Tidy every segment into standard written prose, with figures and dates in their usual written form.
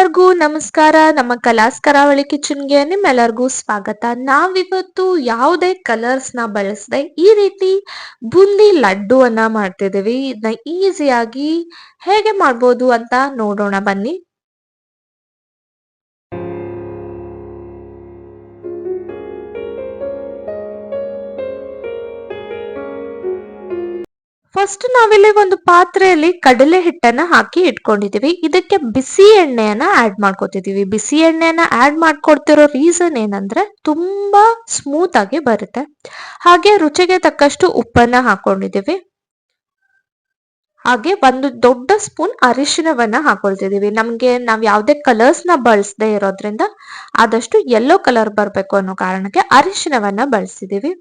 ಎಲ್ಲರಿಗೂ ನಮಸ್ಕಾರ. ನಮ್ಮ ಕಲಾಸ್ ಕರಾವಳಿ ಕಿಚನ್ಗೆ ನಿಮ್ಮೆಲ್ಲರಿಗೂ ಸ್ವಾಗತ. ನಾವಿವತ್ತು ಯಾವುದೇ ಕಲರ್ಸ್ ನ ಬಳಸದೆ ಈ ರೀತಿ ಬೂಂದಿ ಲಡ್ಡುವನ್ನ ಮಾಡ್ತಿದೀವಿ. ಇದನ್ನ ಈಸಿಯಾಗಿ ಹೇಗೆ ಮಾಡ್ಬೋದು ಅಂತ ನೋಡೋಣ ಬನ್ನಿ. ಫಸ್ಟ್ ನಾವಿಲ್ಲಿ ಒಂದು ಪಾತ್ರೆಯಲ್ಲಿ ಕಡಲೆ ಹಿಟ್ಟನ್ನ ಹಾಕಿ ಇಟ್ಕೊಂಡಿದೀವಿ. ಇದಕ್ಕೆ ಬಿಸಿ ಎಣ್ಣೆಯನ್ನ ಆಡ್ ಮಾಡ್ಕೊತಿದೀವಿ. ಬಿಸಿ ಎಣ್ಣೆಯನ್ನ ಆಡ್ ಮಾಡ್ಕೊಡ್ತಿರೋ ರೀಸನ್ ಏನಂದ್ರೆ ತುಂಬಾ ಸ್ಮೂತ್ ಆಗಿ ಬರುತ್ತೆ. ಹಾಗೆ ರುಚಿಗೆ ತಕ್ಕಷ್ಟು ಉಪ್ಪನ್ನ ಹಾಕೊಂಡಿದೀವಿ. ಹಾಗೆ ಒಂದು ದೊಡ್ಡ ಸ್ಪೂನ್ ಅರಿಶಿನವನ್ನ ಹಾಕೊಳ್ತಿದೀವಿ. ನಾವ್ ಯಾವ್ದೇ ಕಲರ್ಸ್ ನ ಬಳಸದೆ ಇರೋದ್ರಿಂದ ಆದಷ್ಟು ಯೆಲ್ಲೋ ಕಲರ್ ಬರ್ಬೇಕು ಅನ್ನೋ ಕಾರಣಕ್ಕೆ ಅರಿಶಿನವನ್ನ ಬಳಸಿದೀವಿ.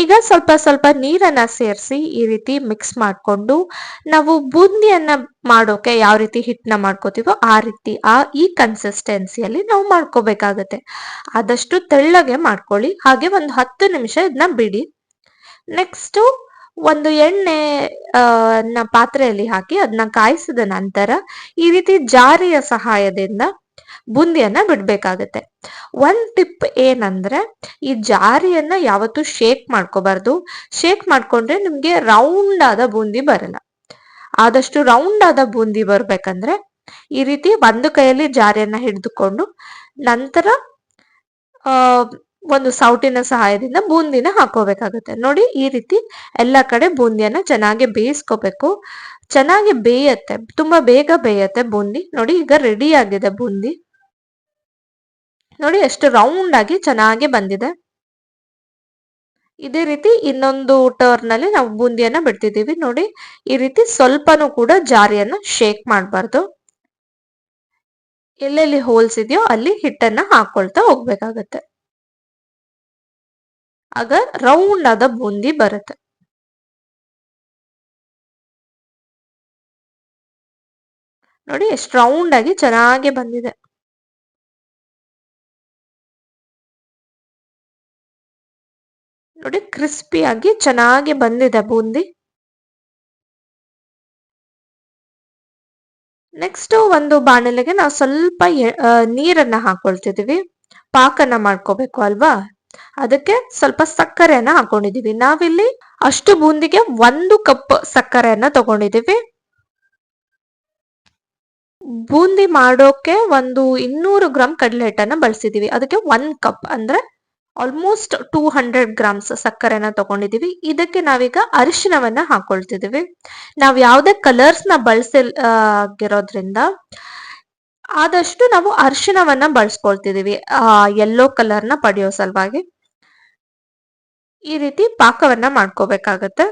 ಈಗ ಸ್ವಲ್ಪ ಸ್ವಲ್ಪ ನೀರನ್ನ ಸೇರಿಸಿ ಈ ರೀತಿ ಮಿಕ್ಸ್ ಮಾಡ್ಕೊಂಡು ನಾವು ಬೂಂದಿಯನ್ನ ಮಾಡೋಕೆ ಯಾವ ರೀತಿ ಹಿಟ್ಟನ್ನ ಮಾಡ್ಕೋತೀವೋ ಆ ರೀತಿ ಈ ಕನ್ಸಿಸ್ಟೆನ್ಸಿಯಲ್ಲಿ ನಾವು ಮಾಡ್ಕೋಬೇಕಾಗತ್ತೆ. ಆದಷ್ಟು ತೆಳ್ಳಗೆ ಮಾಡ್ಕೊಳ್ಳಿ. ಹಾಗೆ ಒಂದು 10 ನಿಮಿಷ ಇದನ್ನ ಬಿಡಿ. ನೆಕ್ಸ್ಟ್ ಒಂದು ಎಣ್ಣೆ ಪಾತ್ರೆಯಲ್ಲಿ ಹಾಕಿ ಅದನ್ನ ಕಾಯಿಸಿದ ನಂತರ ಈ ರೀತಿ ಜಾರಿಯ ಸಹಾಯದಿಂದ ಬೂಂದಿಯನ್ನ ಬಿಡ್ಬೇಕಾಗತ್ತೆ. ಒಂದ್ ಟಿಪ್ ಏನಂದ್ರೆ ಈ ಜಾರಿಯನ್ನ ಯಾವತ್ತೂ ಶೇಕ್ ಮಾಡ್ಕೋಬಾರ್ದು. ಶೇಕ್ ಮಾಡ್ಕೊಂಡ್ರೆ ನಿಮ್ಗೆ ರೌಂಡ್ ಆದ ಬೂಂದಿ ಬರಲ್ಲ. ಆದಷ್ಟು ರೌಂಡ್ ಆದ ಬೂಂದಿ ಬರ್ಬೇಕಂದ್ರೆ ಈ ರೀತಿ ಒಂದು ಕೈಯಲ್ಲಿ ಜಾರಿಯನ್ನ ಹಿಡಿದುಕೊಂಡು ನಂತರ ಒಂದು ಸೌಟಿನ ಸಹಾಯದಿಂದ ಬೂಂದಿನ ಹಾಕೋಬೇಕಾಗುತ್ತೆ. ನೋಡಿ, ಈ ರೀತಿ ಎಲ್ಲ ಕಡೆ ಬೂಂದಿಯನ್ನ ಚೆನ್ನಾಗಿ ಬೇಯಿಸ್ಕೋಬೇಕು. ಚೆನ್ನಾಗಿ ಬೇಯತ್ತೆ, ತುಂಬಾ ಬೇಗ ಬೇಯತ್ತೆ ಬೂಂದಿ. ನೋಡಿ, ಈಗ ರೆಡಿ ಆಗಿದೆ ಬೂಂದಿ. ನೋಡಿ ಎಷ್ಟು ರೌಂಡ್ ಆಗಿ ಚೆನ್ನಾಗಿ ಬಂದಿದೆ. ಇದೇ ರೀತಿ ಇನ್ನೊಂದು ಟರ್ನ್ ಅಲ್ಲಿ ನಾವು ಬೂಂದಿಯನ್ನ ಬಿಡ್ತಿದೀವಿ. ನೋಡಿ, ಈ ರೀತಿ ಸ್ವಲ್ಪನೂ ಕೂಡ ಜಾರಿಯನ್ನ ಶೇಕ್ ಮಾಡಬಾರ್ದು. ಎಲ್ಲೆಲ್ಲಿ ಹೋಲ್ಸ್ ಇದೆಯೋ ಅಲ್ಲಿ ಹಿಟ್ಟನ್ನ ಹಾಕೊಳ್ತಾ ಹೋಗ್ಬೇಕಾಗತ್ತೆ. ಆಗ ರೌಂಡ್ ಆದ ಬೂಂದಿ ಬರುತ್ತೆ. ನೋಡಿ ಎಷ್ಟು ರೌಂಡ್ ಆಗಿ ಚೆನ್ನಾಗಿ ಬಂದಿದೆ. ನೋಡಿ, ಕ್ರಿಸ್ಪಿಯಾಗಿ ಚೆನ್ನಾಗಿ ಬಂದಿದೆ ಬೂಂದಿ. ನೆಕ್ಸ್ಟ್ ಒಂದು ಬಾಣಲೆಗೆ ನಾವು ಸ್ವಲ್ಪ ನೀರನ್ನ ಹಾಕೊಳ್ತಿದೀವಿ. ಪಾಕನ್ನ ಮಾಡ್ಕೋಬೇಕು ಅಲ್ವಾ, ಅದಕ್ಕೆ ಸ್ವಲ್ಪ ಸಕ್ಕರೆಯನ್ನ ಹಾಕೊಂಡಿದೀವಿ. ನಾವಿಲ್ಲಿ ಅಷ್ಟು ಬೂಂದಿಗೆ 1 ಕಪ್ ಸಕ್ಕರೆಯನ್ನ ತಗೊಂಡಿದೀವಿ. ಬೂಂದಿ ಮಾಡೋಕೆ ಒಂದು 200 ಗ್ರಾಂ ಕಡಲೆ ಹಿಟ್ಟನ್ನ ಬಳಸಿದೀವಿ. ಅದಕ್ಕೆ 1 ಕಪ್ ಅಂದ್ರೆ ಆಲ್ಮೋಸ್ಟ್ 200 ಗ್ರಾಮ್ಸ್ ಸಕ್ಕರೆನ ತಗೊಂಡಿದೀವಿ. ಇದಕ್ಕೆ ನಾವೀಗ ಅರಿಶಿನವನ್ನ ಹಾಕೊಳ್ತಿದೀವಿ. ನಾವ್ ಯಾವ್ದೇ ಕಲರ್ಸ್ ನ ಬಳಸಿರೋದ್ರಿಂದ ಆದಷ್ಟು ನಾವು ಅರಿಶಿನವನ್ನ ಬಳಸ್ಕೊಳ್ತಿದೀವಿ ಯೆಲ್ಲೋ ಕಲರ್ ನ ಪಡೆಯೋ ಸಲುವಾಗಿ. ಈ ರೀತಿ ಪಾಕವನ್ನ ಮಾಡ್ಕೋಬೇಕಾಗತ್ತೆ.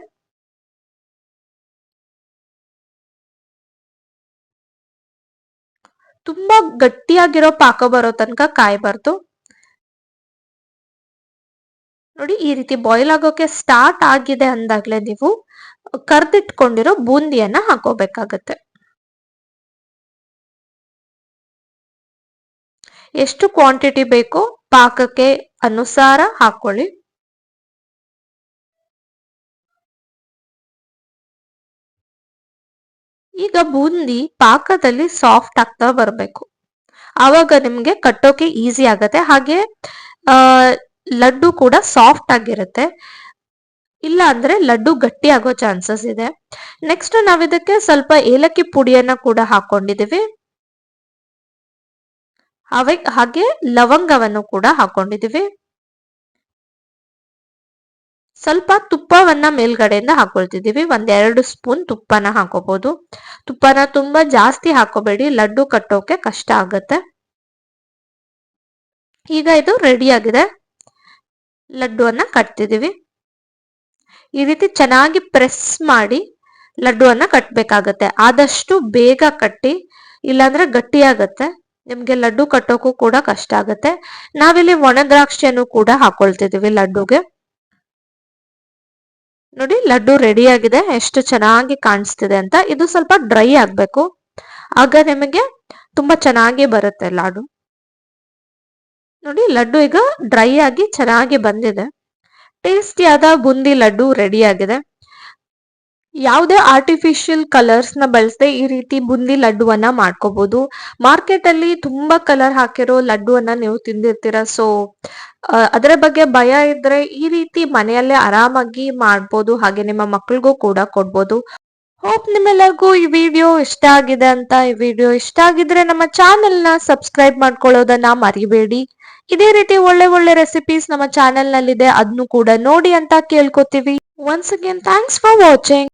ತುಂಬಾ ಗಟ್ಟಿಯಾಗಿರೋ ಪಾಕ ಬರೋ ತನಕ ಕಾಯಬಾರ್ದು. ನೋಡಿ, ಈ ರೀತಿ ಬಾಯ್ಲ್ ಆಗೋಕೆ ಸ್ಟಾರ್ಟ್ ಆಗಿದೆ ಅಂದಾಗ್ಲೇ ನೀವು ಕರ್ದಿಟ್ಕೊಂಡಿರೋ ಬೂಂದಿಯನ್ನ ಹಾಕೋಬೇಕಾಗತ್ತೆ. ಎಷ್ಟು ಕ್ವಾಂಟಿಟಿ ಬೇಕೋ ಪಾಕಕ್ಕೆ ಅನುಸಾರ ಹಾಕೊಳ್ಳಿ. ಈಗ ಬೂಂದಿ ಪಾಕದಲ್ಲಿ ಸಾಫ್ಟ್ ಆಗ್ತಾ ಬರ್ಬೇಕು. ಆವಾಗ ನಿಮ್ಗೆ ಕಟ್ಟೋಕೆ ಈಸಿ ಆಗತ್ತೆ. ಹಾಗೆ ಲಡ್ಡು ಕೂಡ ಸಾಫ್ಟ್ ಆಗಿರುತ್ತೆ. ಇಲ್ಲ ಅಂದ್ರೆ ಲಡ್ಡು ಗಟ್ಟಿ ಆಗೋ ಚಾನ್ಸಸ್ ಇದೆ. ನೆಕ್ಸ್ಟ್ ನಾವಿದಕ್ಕೆ ಸ್ವಲ್ಪ ಏಲಕ್ಕಿ ಪುಡಿಯನ್ನ ಕೂಡ ಹಾಕೊಂಡಿದೀವಿ. ಹಾಗೆ ಲವಂಗವನ್ನು ಕೂಡ ಹಾಕೊಂಡಿದೀವಿ. ಸ್ವಲ್ಪ ತುಪ್ಪವನ್ನ ಮೇಲ್ಗಡೆಯಿಂದ ಹಾಕೊಳ್ತಿದೀವಿ. 1-2 ಸ್ಪೂನ್ ತುಪ್ಪನ ಹಾಕೋಬಹುದು. ತುಪ್ಪನ ತುಂಬಾ ಜಾಸ್ತಿ ಹಾಕೋಬೇಡಿ, ಲಡ್ಡು ಕಟ್ಟೋಕೆ ಕಷ್ಟ ಆಗತ್ತೆ. ಈಗ ಇದು ರೆಡಿ ಆಗಿದೆ. ಲಡ್ಡುವನ್ನ ಕಟ್ತಿದೀವಿ. ಈ ರೀತಿ ಚೆನ್ನಾಗಿ ಪ್ರೆಸ್ ಮಾಡಿ ಲಡ್ಡುವನ್ನ ಕಟ್ಬೇಕಾಗತ್ತೆ. ಆದಷ್ಟು ಬೇಗ ಕಟ್ಟಿ, ಇಲ್ಲಾಂದ್ರೆ ಗಟ್ಟಿ ಆಗತ್ತೆ. ನಿಮ್ಗೆ ಲಡ್ಡು ಕಟ್ಟೋಕು ಕೂಡ ಕಷ್ಟ ಆಗತ್ತೆ. ನಾವಿಲ್ಲಿ ಒಣ ದ್ರಾಕ್ಷಿಯನ್ನು ಕೂಡ ಹಾಕೊಳ್ತಿದೀವಿ ಲಡ್ಡುಗೆ. ನೋಡಿ, ಲಡ್ಡು ರೆಡಿ ಆಗಿದೆ. ಎಷ್ಟು ಚೆನ್ನಾಗಿ ಕಾಣಿಸ್ತಿದೆ ಅಂತ. ಇದು ಸ್ವಲ್ಪ ಡ್ರೈ ಆಗ್ಬೇಕು, ಆಗ ನಿಮಗೆ ತುಂಬಾ ಚೆನ್ನಾಗಿ ಬರುತ್ತೆ ಲಾಡು. ನೋಡಿ, ಲಡ್ಡು ಈಗ ಡ್ರೈ ಆಗಿ ಚೆನ್ನಾಗಿ ಬಂದಿದೆ. ಟೇಸ್ಟಿಯಾದ ಬೂಂದಿ ಲಡ್ಡು ರೆಡಿ ಆಗಿದೆ. ಯಾವುದೇ ಆರ್ಟಿಫಿಷಿಯಲ್ ಕಲರ್ಸ್ ನ ಬಳಸದೆ ಈ ರೀತಿ ಬುಂದಿ ಲಡ್ಡುವನ್ನ ಮಾಡ್ಕೋಬಹುದು. ಮಾರ್ಕೆಟ್ ಅಲ್ಲಿ ತುಂಬಾ ಕಲರ್ ಹಾಕಿರೋ ಲಡ್ಡುವನ್ನ ನೀವು ತಿಂದಿರ್ತೀರ. ಸೊ ಅದರ ಬಗ್ಗೆ ಭಯ ಇದ್ರೆ ಈ ರೀತಿ ಮನೆಯಲ್ಲೇ ಆರಾಮಾಗಿ ಮಾಡ್ಬೋದು. ಹಾಗೆ ನಿಮ್ಮ ಮಕ್ಳಿಗೂ ಕೂಡ ಕೊಡ್ಬೋದು. ಹೋಪ್ ನಿಮ್ಮೆಲ್ಲರಿಗೂ ಈ ವಿಡಿಯೋ ಇಷ್ಟ ಆಗಿದೆ ಅಂತ. ಈ ವಿಡಿಯೋ ಇಷ್ಟ ಆಗಿದ್ರೆ ನಮ್ಮ ಚಾನೆಲ್ ನ ಸಬ್ಸ್ಕ್ರೈಬ್ ಮಾಡ್ಕೊಳ್ಳೋದನ್ನ ಮರಿಬೇಡಿ. ಇದೇ ರೀತಿ ಒಳ್ಳೆ ಒಳ್ಳೆ ರೆಸಿಪೀಸ್ ನಮ್ಮ ಚಾನೆಲ್ ನಲ್ಲಿದೆ, ಅದನ್ನು ಕೂಡ ನೋಡಿ ಅಂತ ಕೇಳ್ಕೊತೀವಿ. Once again thanks for watching.